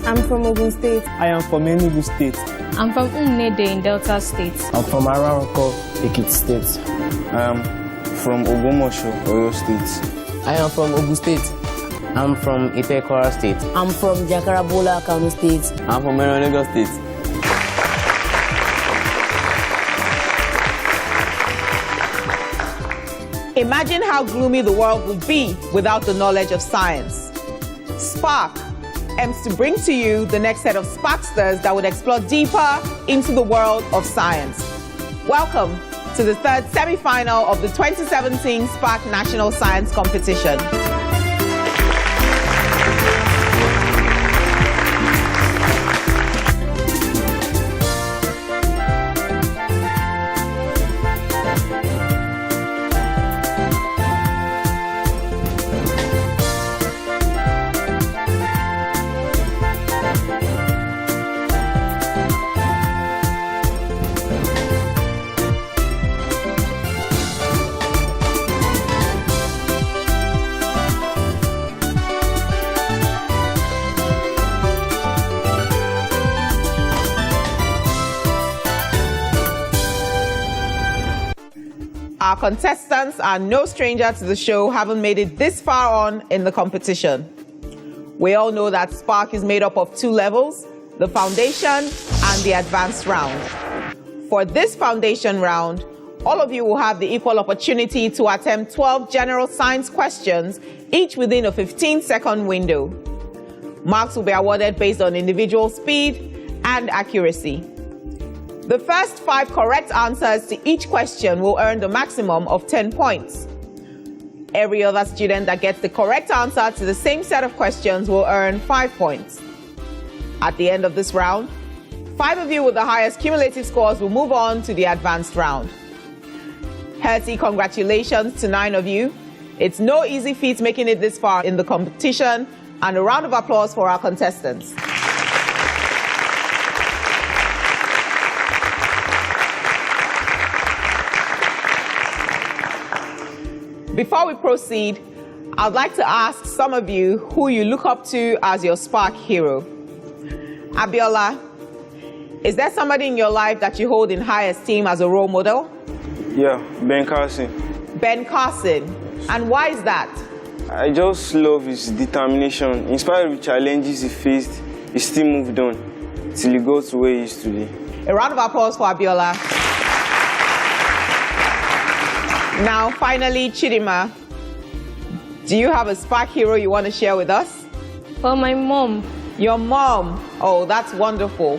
I'm from Ogun State. I am from Enugu State. I'm from Umnede in Delta State. I'm from Aranko, Ekiti State. I am from Ogomosho, Oyo State. I am from Ogun State. I'm from Ipekwara State. I'm from Jakarabola, Kano State. I'm from Lagos State. Imagine how gloomy the world would be without the knowledge of science. SPAK aims to bring to you the next set of Sparksters that would explore deeper into the world of science. Welcome to the third semi-final of the 2017 SPAK National Science Competition. Our contestants are no stranger to the show, having made it this far on in the competition. We all know that SPAK is made up of two levels, the foundation and the advanced round. For this foundation round, all of you will have the equal opportunity to attempt 12 general science questions, each within a 15-second window. Marks will be awarded based on individual speed and accuracy. The first 5 correct answers to each question will earn the maximum of 10 points. Every other student that gets the correct answer to the same set of questions will earn 5 points. At the end of this round, 5 of you with the highest cumulative scores will move on to the advanced round. Hearty congratulations to 9 of you. It's no easy feat making it this far in the competition, and a round of applause for our contestants. Before we proceed, I'd like to ask some of you who you look up to as your SPAK hero. Abiola, is there somebody in your life that you hold in high esteem as a role model? Yeah, Ben Carson. Ben Carson. And why is that? I just love his determination. In spite of the challenges he faced, he still moved on till he got to where he is today. A round of applause for Abiola. Now, finally, Chidinma, do you have a SPAK hero you want to share with us? Well, my mom. Your mom. Oh, that's wonderful.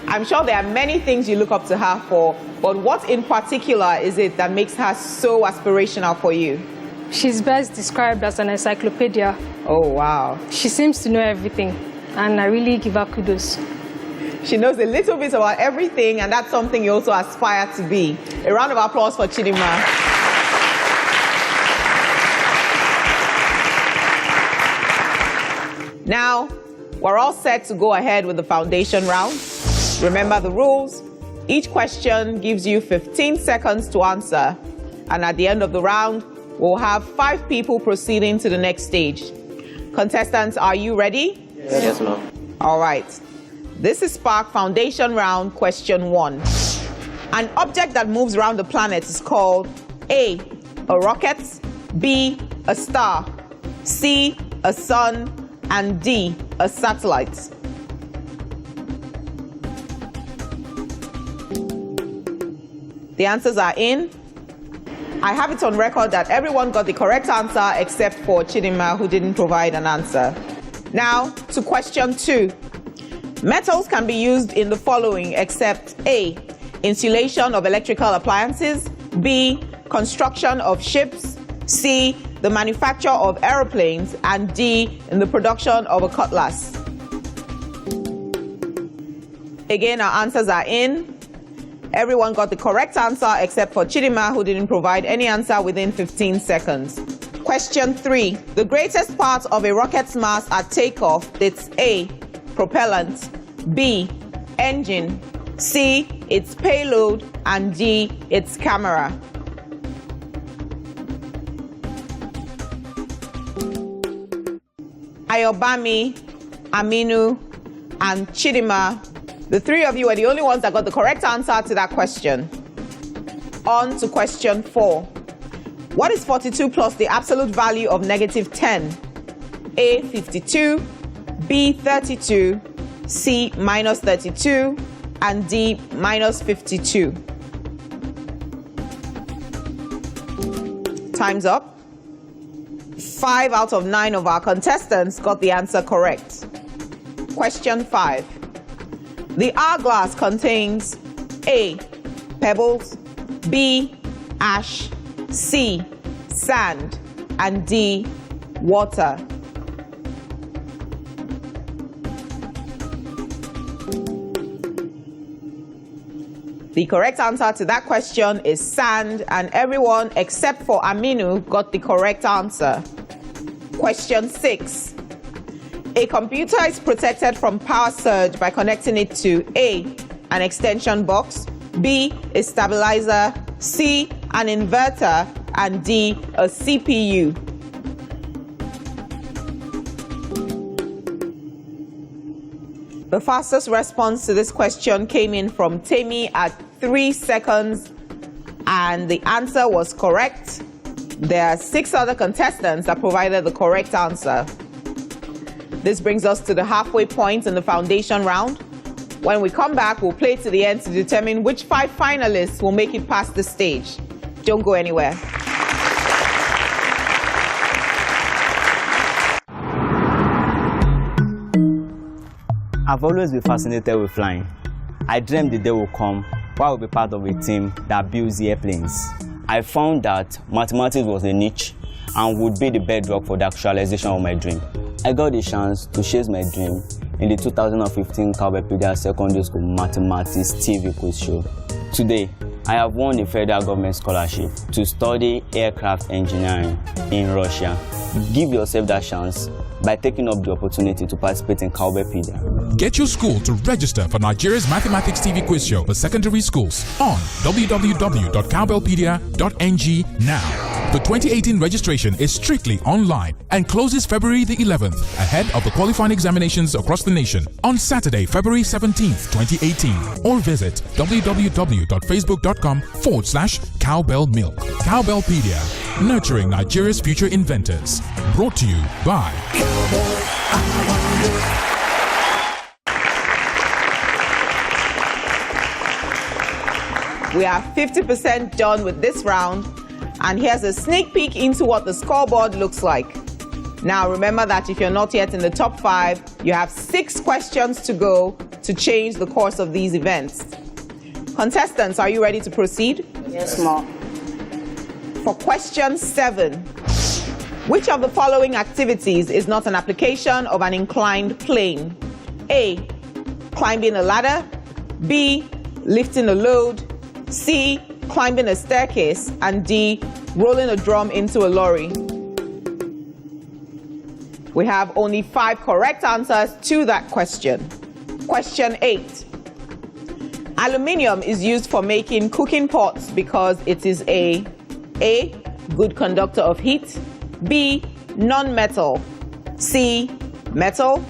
I'm sure there are many things you look up to her for, but what in particular is it that makes her so aspirational for you? She's best described as an encyclopedia. Oh, wow. She seems to know everything, and I really give her kudos. She knows a little bit about everything, and that's something you also aspire to be. A round of applause for Chidinma. Now, we're all set to go ahead with the foundation round. Remember the rules. Each question gives you 15 seconds to answer. And at the end of the round, we'll have 5 people proceeding to the next stage. Contestants, are you ready? Yes, ma'am. All right. This is SPAK Foundation Round, question 1. An object that moves around the planet is called A, a rocket, B, a star, C, a sun, and D, a satellite. The answers are in. I have it on record that everyone got the correct answer except for Chidinma, who didn't provide an answer. Now to question 2. Metals can be used in the following except A, insulation of electrical appliances, B, construction of ships, C, the manufacture of aeroplanes, and D, in the production of a cutlass. Again, our answers are in. Everyone got the correct answer except for Chidinma, who didn't provide any answer within 15 seconds. Question 3. The greatest part of a rocket's mass at takeoff is A, propellant, B, engine, C, its payload, and D, its camera. Ayobami, Aminu, and Chidinma. The three of you are the only ones that got the correct answer to that question. On to question 4. What is 42 plus the absolute value of -10? A, 52, B, 32, C, -32, and D, -52. Time's up. 5 out of 9 of our contestants got the answer correct. Question 5. The hourglass contains A, pebbles, B, ash, C, sand, and D, water. The correct answer to that question is sand, and everyone except for Aminu got the correct answer. Question 6. A computer is protected from power surge by connecting it to A, an extension box, B, a stabilizer, C, an inverter, and D, a CPU. The fastest response to this question came in from Temi at 3 seconds, and the answer was correct. There are 6 other contestants that provided the correct answer. This brings us to the halfway point in the foundation round. When we come back, we'll play to the end to determine which 5 finalists will make it past the stage. Don't go anywhere. I've always been fascinated with flying. I dreamed the day will come where I will be part of a team that builds airplanes. I found that mathematics was a niche and would be the bedrock for the actualization of my dream. I got the chance to chase my dream in the 2015 Cowbellpedia Secondary School Mathematics TV quiz show. Today, I have won the federal government scholarship to study aircraft engineering in Russia. Give yourself that chance by taking up the opportunity to participate in Cowbellpedia. Get your school to register for Nigeria's Mathematics TV quiz show for secondary schools on www.cowbellpedia.ng now. The 2018 registration is strictly online and closes February the 11th, ahead of the qualifying examinations across the nation on Saturday, February 17th, 2018, or visit www.facebook.com/cowbellmilk. Cowbellpedia, nurturing Nigeria's future inventors. Brought to you by We are 50% done with this round, and here's a sneak peek into what the scoreboard looks like. Now remember that if you're not yet in the top 5, you have 6 questions to go to change the course of these events. Contestants, are you ready to proceed? Yes, ma'am. For question 7, which of the following activities is not an application of an inclined plane? A, climbing a ladder, B, lifting a load, C, climbing a staircase, and D, rolling a drum into a lorry. We have only 5 correct answers to that question. Question 8. Aluminium is used for making cooking pots because it is A, good conductor of heat, B, non-metal, C, metal,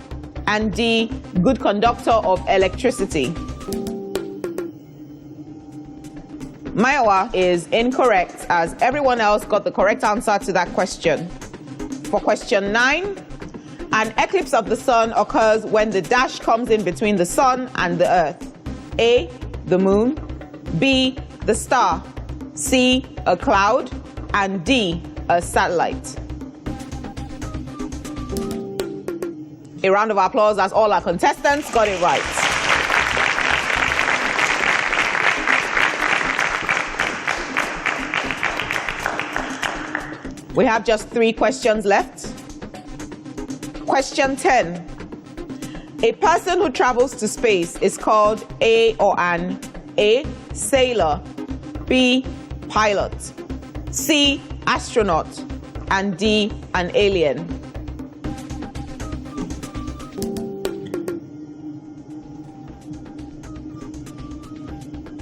and D, good conductor of electricity. Maiwa is incorrect, as everyone else got the correct answer to that question. For question 9, an eclipse of the sun occurs when the dash comes in between the sun and the earth. A, the moon, B, the star, C, a cloud, and D, a satellite. A round of applause as all our contestants got it right. We have just 3 questions left. Question 10. A person who travels to space is called A or an A, sailor, B, pilot, C, astronaut, and D, an alien.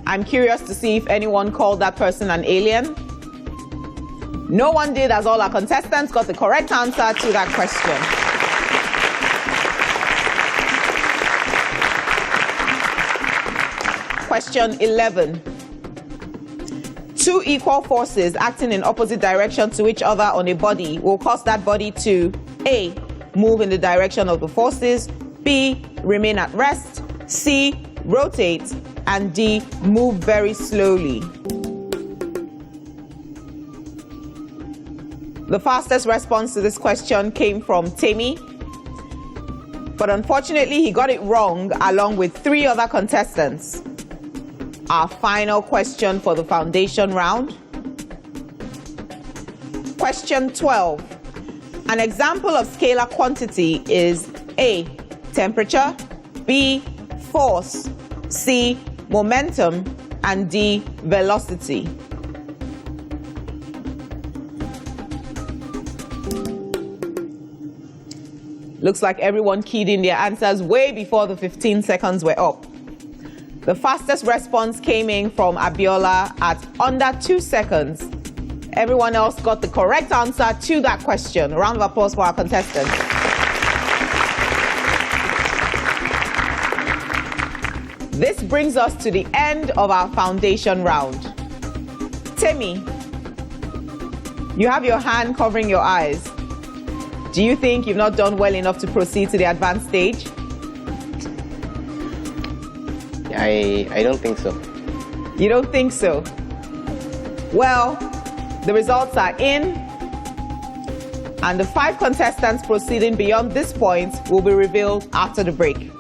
I'm curious to see if anyone called that person an alien. No one did, as all our contestants got the correct answer to that question. Question 11. Two equal forces acting in opposite directions to each other on a body will cause that body to A. Move in the direction of the forces, B. Remain at rest, C. Rotate, and D. Move very slowly. The fastest response to this question came from Simi, but unfortunately he got it wrong along with 3 other contestants. Our final question for the foundation round. Question 12. An example of scalar quantity is A. Temperature, B. Force, C. Momentum, and D. Velocity. Looks like everyone keyed in their answers way before the 15 seconds were up. The fastest response came in from Abiola at under 2 seconds. Everyone else got the correct answer to that question. A round of applause for our contestants. This brings us to the end of our foundation round. Simi, you have your hand covering your eyes. Do you think you've not done well enough to proceed to the advanced stage? I don't think so. You don't think so? Well, the results are in, and the 5 contestants proceeding beyond this point will be revealed after the break.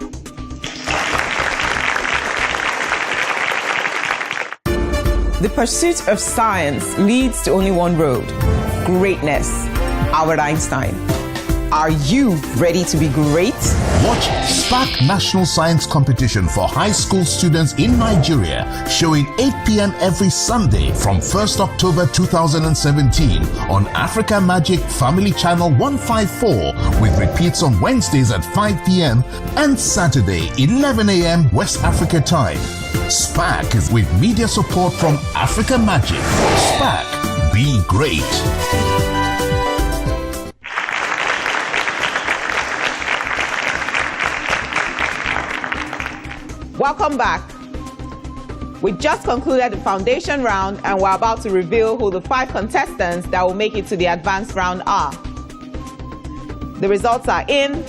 The pursuit of science leads to only one road: greatness. Albert Einstein. Are you ready to be great? Watch SPAK National Science Competition for high school students in Nigeria, showing 8 p.m. every Sunday from 1st October 2017 on Africa Magic Family Channel 154, with repeats on Wednesdays at 5 p.m. and Saturday 11 a.m. West Africa time. SPAK is with media support from Africa Magic. SPAK, be great. Welcome back. We just concluded the foundation round and we're about to reveal who the 5 contestants that will make it to the advanced round are. The results are in.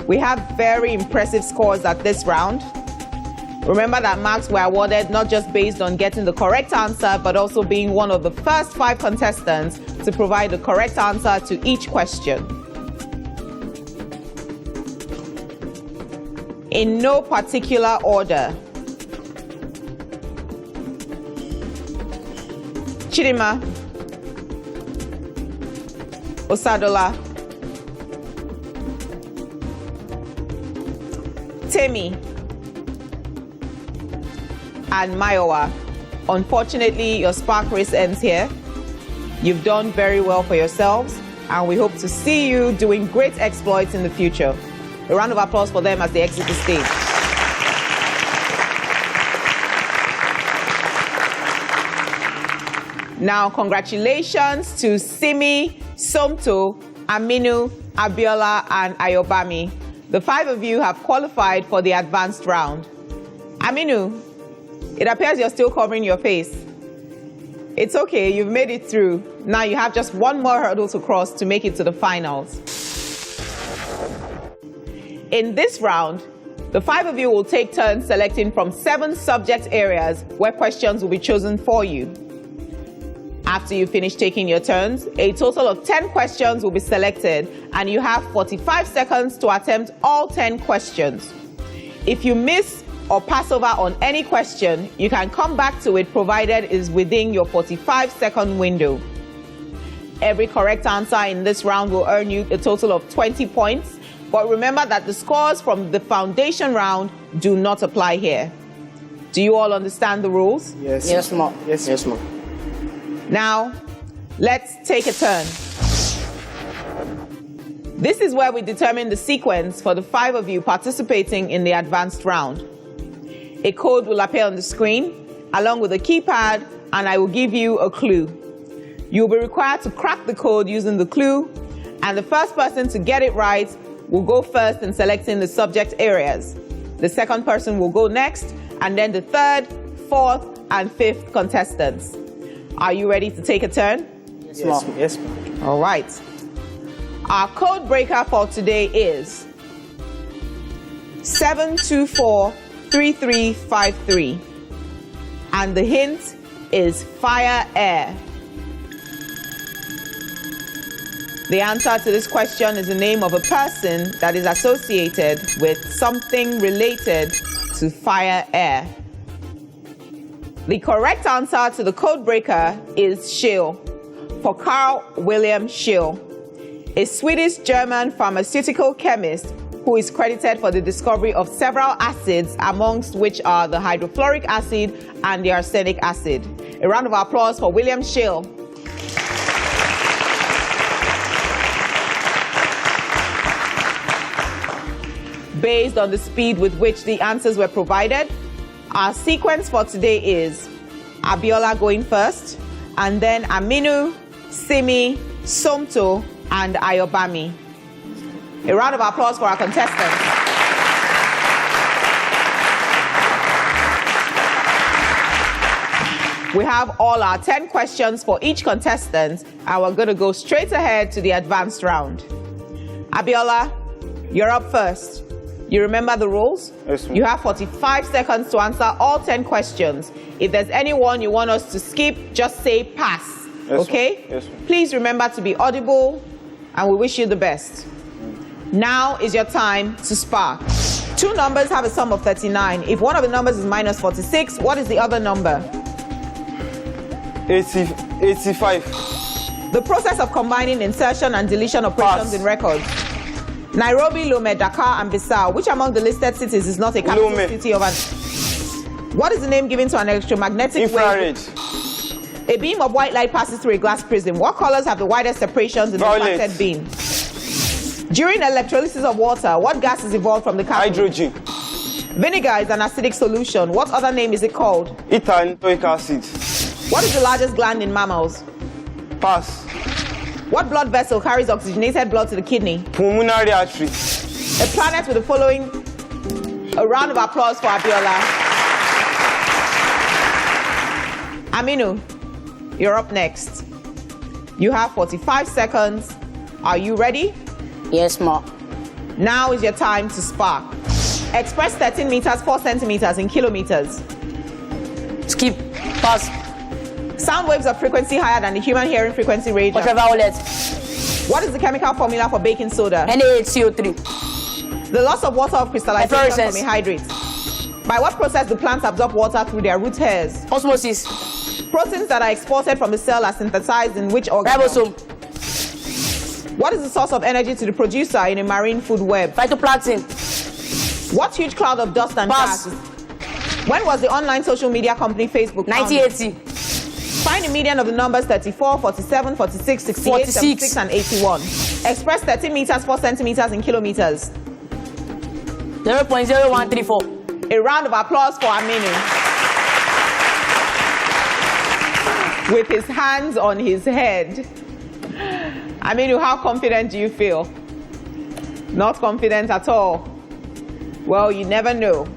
We have very impressive scores at this round. Remember that marks were awarded not just based on getting the correct answer, but also being one of the first 5 contestants to provide the correct answer to each question. In no particular order: Chidinma, Osadola, Simi, and Mayowa. Unfortunately, your SPAK race ends here. You've done very well for yourselves, and we hope to see you doing great exploits in the future. A round of applause for them as they exit the stage. Now, congratulations to Simi, Somto, Aminu, Abiola, and Ayobami. The 5 of you have qualified for the advanced round. Aminu, it appears you're still covering your face. It's okay, you've made it through. Now you have just one more hurdle to cross to make it to the finals. In this round, the 5 of you will take turns selecting from 7 subject areas where questions will be chosen for you. After you finish taking your turns, a total of 10 questions will be selected, and you have 45 seconds to attempt all 10 questions. If you miss or pass over on any question, you can come back to it provided it is within your 45-second window. Every correct answer in this round will earn you a total of 20 points. But remember that the scores from the foundation round do not apply here. Do you all understand the rules? Yes. Yes, ma'am. Yes, ma'am. Now, let's take a turn. This is where we determine the sequence for the 5 of you participating in the advanced round. A code will appear on the screen, along with a keypad, and I will give you a clue. You'll be required to crack the code using the clue, and the first person to get it right will go first in selecting the subject areas. The second person will go next, and then the third, fourth, and fifth contestants. Are you ready to take a turn? Yes, ma'am. Yes, ma'am. All right. Our code breaker for today is 7243353. And the hint is fire air. The answer to this question is the name of a person that is associated with something related to fire air. The correct answer to the code breaker is Scheele, for Carl William Scheele, a Swedish-German pharmaceutical chemist who is credited for the discovery of several acids, amongst which are the hydrofluoric acid and the arsenic acid. A round of applause for William Scheele. Based on the speed with which the answers were provided, our sequence for today is Abiola going first, and then Aminu, Simi, Somto, and Ayobami. A round of applause for our contestants. We have all our 10 questions for each contestant, and we're going to go straight ahead to the advanced round. Abiola, you're up first. You remember the rules? Yes, ma'am. You have 45 seconds to answer all 10 questions. If there's anyone you want us to skip, just say pass. Yes, okay? ma'am. Yes, ma'am. Please remember to be audible, and we wish you the best. Now is your time to spark. Two numbers have a sum of 39. If one of the numbers is minus 46, what is the other number? 85. The process of combining insertion and deletion operations Pass. in records. Nairobi, Lome, Dakar, and Bissau. Which among the listed cities is not a capital Lome. city of an... What is the name given to an electromagnetic Infrared. wave? A beam of white light passes through a glass prism. What colors have the widest separations in Violet. the refracted beam? During electrolysis of water, what gas is evolved from the cathode? Hydrogen. Vinegar is an acidic solution. What other name is it called? Ethanoic acid. What is the largest gland in mammals? Pass. What blood vessel carries oxygenated blood to the kidney? Pulmonary artery. A planet with the following. A round of applause for Abiola. Aminu, you're up next. You have 45 seconds. Are you ready? Yes, ma'am. Now is your time to spark. Express 13 meters, 4 centimeters in kilometers. Skip. Pass. Sound waves of frequency higher than the human hearing frequency range. Ultraviolet. What is the chemical formula for baking soda? NaHCO3. The loss of water of crystallization Efflorescence. from a hydrate. By what process do plants absorb water through their root hairs? Osmosis. Proteins that are exported from the cell are synthesized in which organ? Ribosome. What is the source of energy to the producer in a marine food web? Phytoplankton. What huge cloud of dust and Pass. gas? When was the online social media company Facebook founded? 1980. Find the median of the numbers 34, 47, 46, 68, 46. 76, and 81. Express 13 meters, 4 centimeters in kilometers. 0.0134. A round of applause for Aminu. With his hands on his head. Aminu, how confident do you feel? Not confident at all. Well, you never know.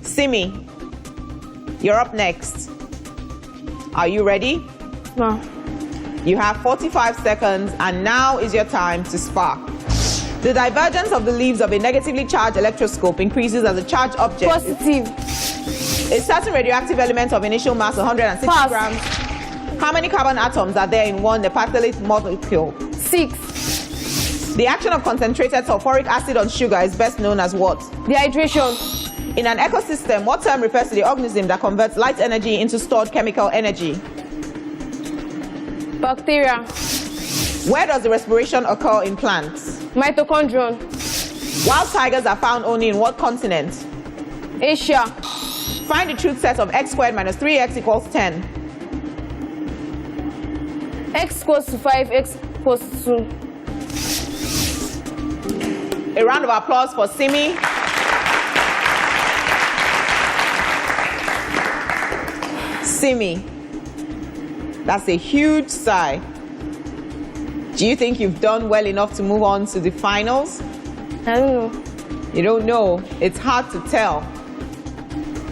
Simi, you're up next. Are you ready? No. You have 45 seconds, and now is your time to spark. The divergence of the leaves of a negatively charged electroscope increases as a charged object. Positive. A certain radioactive element of initial mass 160 Pass. grams. How many carbon atoms are there in one nepenthalate molecule? 6. The action of concentrated sulfuric acid on sugar is best known as what? Dehydration. In an ecosystem, what term refers to the organism that converts light energy into stored chemical energy? Bacteria. Where does the respiration occur in plants? Mitochondrion. Wild tigers are found only in what continent? Asia. Find the truth set of x squared minus 3x equals 10. X equals to 5, x equals to 2. A round of applause for Simi. Simi, that's a huge sigh. Do you think you've done well enough to move on to the finals? I don't know. You don't know. It's hard to tell.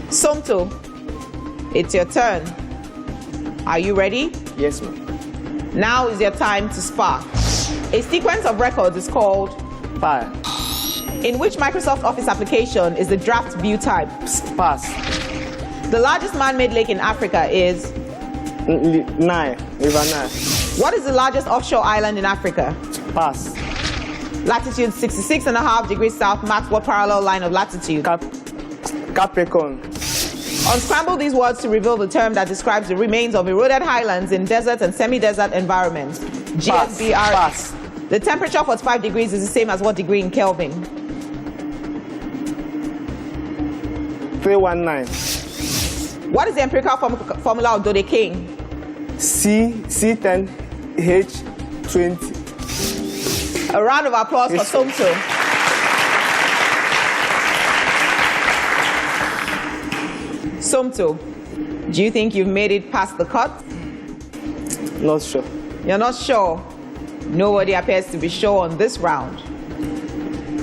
Somto, it's your turn. Are you ready? Yes, ma'am. Now is your time to spark. A sequence of records is called Fire. In which Microsoft Office application is the draft view type? Pass. The largest man-made lake in Africa is? Nile. River Nile. What is the largest offshore island in Africa? Pass. Latitude 66.5 degrees south marks what parallel line of latitude? Capricorn. Unscramble these words to reveal the term that describes the remains of eroded highlands in desert and semi-desert environments. GSBR. Pass. The temperature of 45 degrees is the same as what degree in Kelvin? 319. What is the empirical formula of Dodecaine? C10 H20. A round of applause for Somto. Somto, do you think you've made it past the cut? Not sure. You're not sure? Nobody appears to be sure on this round.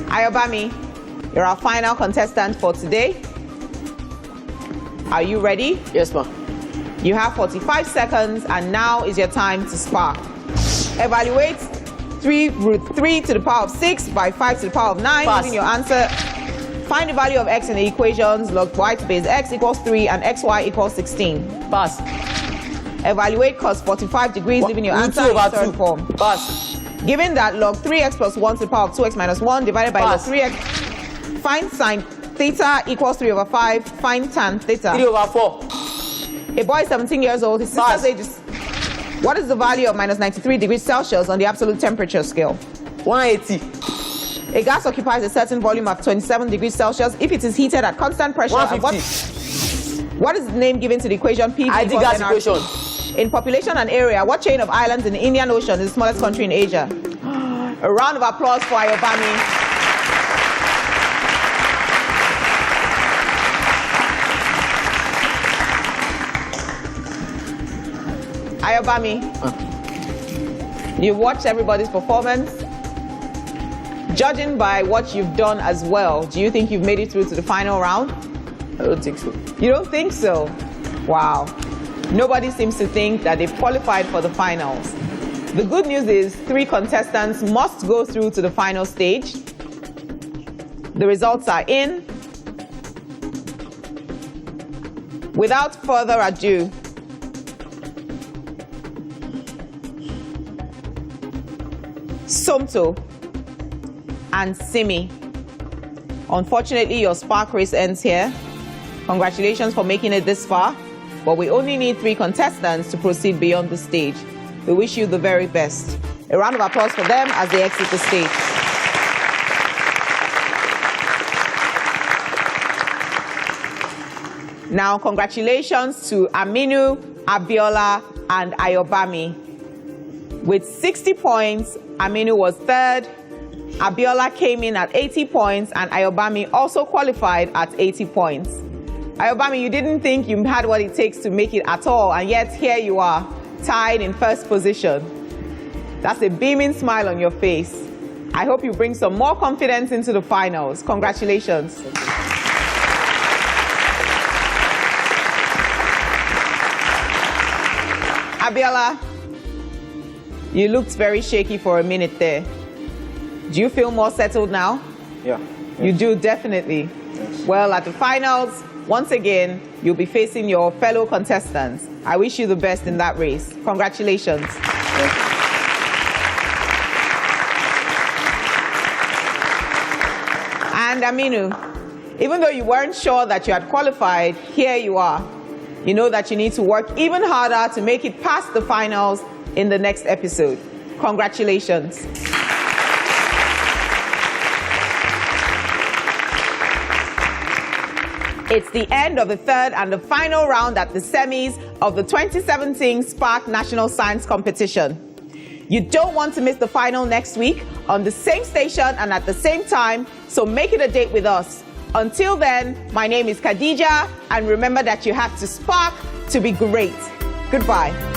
Ayobami, you're our final contestant for today. Are you ready? Yes, ma'am. You have 45 seconds, and now is your time to spark. Evaluate 3 root 3 to the power of 6 by 5 to the power of 9. Pass. Using your answer, find the value of x in the equations. Log y to base x equals 3 and xy equals 16. Pass. Evaluate cos 45 degrees, leaving your answer in third form. Pass. Given that log 3x plus 1 to the power of 2x minus 1 divided by Pass. log 3x, find sine theta equals 3 over 5. Find tan theta. 3 over 4. A boy is 17 years old. His sister's age is... What is the value of minus 93 degrees Celsius on the absolute temperature scale? 180. A gas occupies a certain volume of 27 degrees Celsius if it is heated at constant pressure. 150. What is the name given to the equation PV Ideal equals gas nRT? equation. In population and area, what chain of islands in the Indian Ocean is the smallest country in Asia? A round of applause for Ayobami. Ayobami, you've watched everybody's performance. Judging by what you've done as well, do you think you've made it through to the final round? I don't think so. You don't think so? Wow. Nobody seems to think that they've qualified for the finals. The good news is 3 contestants must go through to the final stage. The results are in. Without further ado, Somto and Simi. Unfortunately, your spark race ends here. Congratulations for making it this far, but we only need 3 contestants to proceed beyond the stage. We wish you the very best. A round of applause for them as they exit the stage. Now, congratulations to Aminu, Abiola, and Ayobami. With 60 points, Aminu was third, Abiola came in at 80 points, and Ayobami also qualified at 80 points. Ayobami, you didn't think you had what it takes to make it at all, and yet here you are, tied in first position. That's a beaming smile on your face. I hope you bring some more confidence into the finals. Congratulations. Abiola, you looked very shaky for a minute there. Do you feel more settled now? Yeah. You do, definitely. Yes. Well, at the finals, once again, you'll be facing your fellow contestants. I wish you the best in that race. Congratulations. And Aminu, even though you weren't sure that you had qualified, here you are. You know that you need to work even harder to make it past the finals in the next episode. Congratulations. It's the end of the third and the final round at the semis of the 2017 SPAK National Science Competition. You don't want to miss the final next week on the same station and at the same time, so make it a date with us. Until then, my name is Khadija, and remember that you have to spark to be great. Goodbye.